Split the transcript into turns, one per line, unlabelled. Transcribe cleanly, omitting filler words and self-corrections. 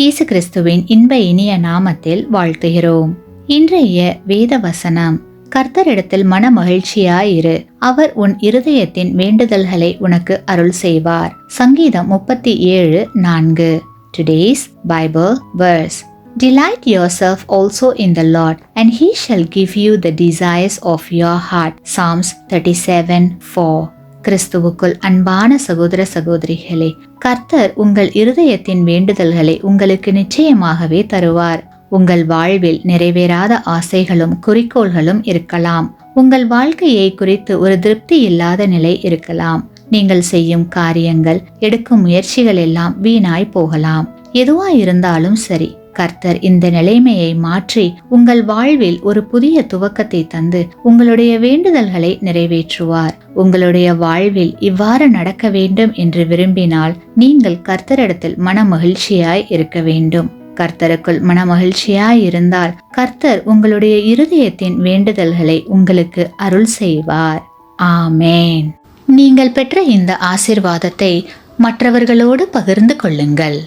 இயேசு கிறிஸ்துவின் இன்ப இனிய நாமத்தில் வாழ்த்துகிறோம். இன்றைய வேத வசனம்: கர்த்தரிடத்தில் மன மகிழ்ச்சியாயிரு, அவர் உன் இருதயத்தின் வேண்டுதல்களை உனக்கு அருள் செய்வார். சங்கீதம் 37:4. Today's Bible verse: Delight yourself also in the Lord, and He shall give you the desires of your heart. Psalms 37:4. கிறிஸ்துவுக்குள் அன்பான சகோதர சகோதரிகளே, கர்த்தர் உங்கள் இருதயத்தின் வேண்டுதல்களை உங்களுக்கு நிச்சயமாகவே தருவார். உங்கள் வாழ்வில் நிறைவேறாத ஆசைகளும் குறிக்கோள்களும் இருக்கலாம். உங்கள் வாழ்க்கையை குறித்து ஒரு திருப்தி இல்லாத நிலை இருக்கலாம். நீங்கள் செய்யும் காரியங்கள், எடுக்கும் முயற்சிகள் எல்லாம் வீணாய் போகலாம். எதுவாயிருந்தாலும் சரி, கர்த்தர் இந்த நிலைமையை மாற்றி உங்கள் வாழ்வில் ஒரு புதிய துவக்கத்தை தந்து உங்களுடைய வேண்டுதல்களை நிறைவேற்றுவார். உங்களுடைய வாழ்வில் இவ்வாறு நடக்க வேண்டும் என்று விரும்பினால் நீங்கள் கர்த்தரிடத்தில் மன மகிழ்ச்சியாய் இருக்க வேண்டும். கர்த்தருக்குள் மன மகிழ்ச்சியாய் இருந்தால் கர்த்தர் உங்களுடைய இருதயத்தின் வேண்டுதல்களை உங்களுக்கு அருள் செய்வார். ஆமேன். நீங்கள் பெற்ற இந்த ஆசீர்வாதத்தை மற்றவர்களோடு பகிர்ந்து கொள்ளுங்கள்.